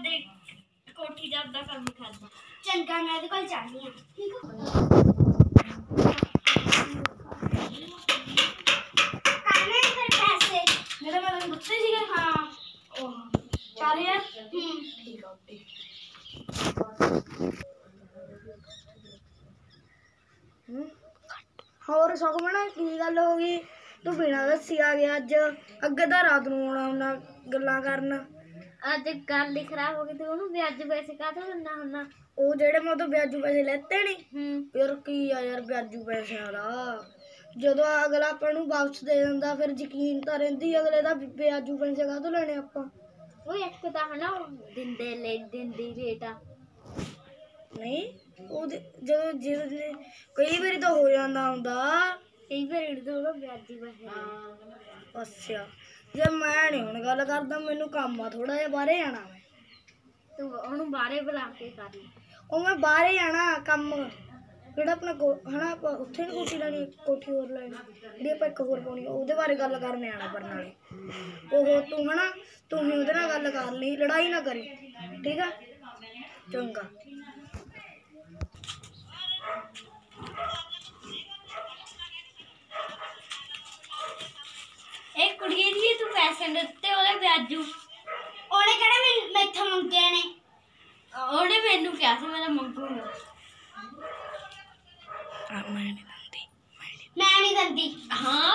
ਆਪਦੇ ਕੋਠੀ ਦਾ ਆਪਦਾ ਕੰਮ ਕਰਦਾ। ਚੰਗਾ ਮੈਂ ਇਹਦੇ ਕੋਲ ਜਾਂਦੀ ਹਾਂ। ਠੀਕ ਆ ਕਰਨੇ ਫਿਰ ਪੈਸੇ ਮੇਰੇ ਮੈਂ ਤੈਨੂੰ ਦਿੱਤੇ ਸੀਗੇ। ਹਾਂ ਉਹ 4000 ਠੀਕ ਆ ਓਕੇ। ਹੋਰ ਸੁਖਮਨ ਕੀ ਗੱਲ ਹੋ ਗਈ? ਤੂੰ ਬਿਨਾਂ ਦੱਸੀ ਆ ਗਿਆ ਅੱਜ। ਅੱਗੇ ਤਾਂ ਰਾਤ ਨੂੰ ਆਉਣਾ ਹੁੰਦਾ ਗੱਲਾਂ ਕਰਨ। ਅੱਜ ਗੱਲ ਹੀ ਖਰਾਬ ਹੋ ਗਈ। ਤੂੰ ਉਹਨੂੰ ਵਿਆਜ ਪੈਸੇ ਕਾਹਤੋਂ ਦਿੰਦਾ ਹੁੰਦਾ? ਉਹ ਜਿਹੜੇ ਮੈਂ ਤੋਂ ਵਿਆਜੂ ਪੈਸੇ ਲੈਤੇ ਨੀ। ਯਾਰ ਕੀ ਆ ਯਾਰ ਵਿਆਜੂ ਪੈਸਿਆਂ ਦਾ। ਜਦੋਂ ਅਗਲਾ ਆਪਾਂ ਨੂੰ ਵਾਪਸ ਦੇ ਦਿੰਦਾ ਫਿਰ ਯਕੀਨ ਤਾਂ ਰਹਿੰਦੀ ਅਗਲੇ ਦਾ। ਵਿਆਜੂ ਪੈਸੇ ਕਾਹਤੋਂ ਲੈਣੇ ਆਪਾਂ? ਉਹ ਇੱਕ ਤਾਂ ਹਨਾ ਦਿੰਦੀ ਰੇਟ ਆ ਨਹੀਂ ਉਹ ਜਦੋਂ ਕਈ ਵਾਰੀ ਤਾਂ ਹੋ ਜਾਂਦਾ ਹੁੰਦਾ। ਕਈ ਵਾਰੀ ਤਾਂ ਵਿਆਜੀ ਪੈਸੇ। ਅੱਛਾ ਜੇ ਮੈਂ ਨੀ ਹੁਣ ਗੱਲ ਕਰਦਾ ਮੈਨੂੰ ਕੰਮ ਆ ਥੋੜਾ ਜਿਹਾ ਬਾਹਰੇ ਜਾਣਾ ਮੈਂ। ਤੂੰ ਉਹਨੂੰ ਬਾਹਰੇ ਬੁਲਾ ਕੇ ਕਰ ਲਈ। ਉਹ ਮੈਂ ਬਾਹਰੇ ਜਾਣਾ ਕੰਮ ਜਿਹੜਾ ਆਪਣਾ ਹਨਾ ਆਪਾਂ ਉੱਥੇ ਨੀ ਕੋਠੀ ਲੈਣੀ ਕੋਠੀ ਹੋਰ ਲੈਣੀ ਜਿਹੜੀ ਆਪਾਂ ਇੱਕ ਹੋਰ ਪਾਉਣੀ ਉਹਦੇ ਬਾਰੇ ਗੱਲ ਕਰਨ ਆਣਾ ਬਰਨਾਲੇ। ਉਹ ਤੂੰ ਹਨਾ ਤੂੰ ਹੀ ਉਹਦੇ ਨਾਲ ਗੱਲ ਕਰ ਲਈ ਲੜਾਈ ਨਾ ਕਰੀ ਠੀਕ ਆ ਚੰਗਾ। ਇਹ ਕੁੜੀਏ ਜੀ ਤੂੰ ਪੈਸੇ ਦਿੱਤੇ ਉਹਦੇ ਵਿਆਜੂ। ਉਹਨੇ ਕਿਹੜਾ ਮੈਥੋਂ ਮੰਗੇ ਨੇ? ਉਹਨੇ ਮੈਨੂੰ ਕਿਹਾ ਸੀ ਮੈਂ ਮੰਗੂਗਾ। ਮੈਂ ਨਹੀਂ ਦਿੰਦੀ। ਹਾਂ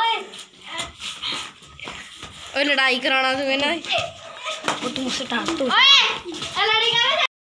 ਓਏ ਲੜਾਈ ਕਰਾਉਣਾ ਤੂੰ ਇਹਨਾਂ ਉਹ ਤੂੰ ਸਟਾਰਟ ਤੂੰ ਓਏ ਲੜੀ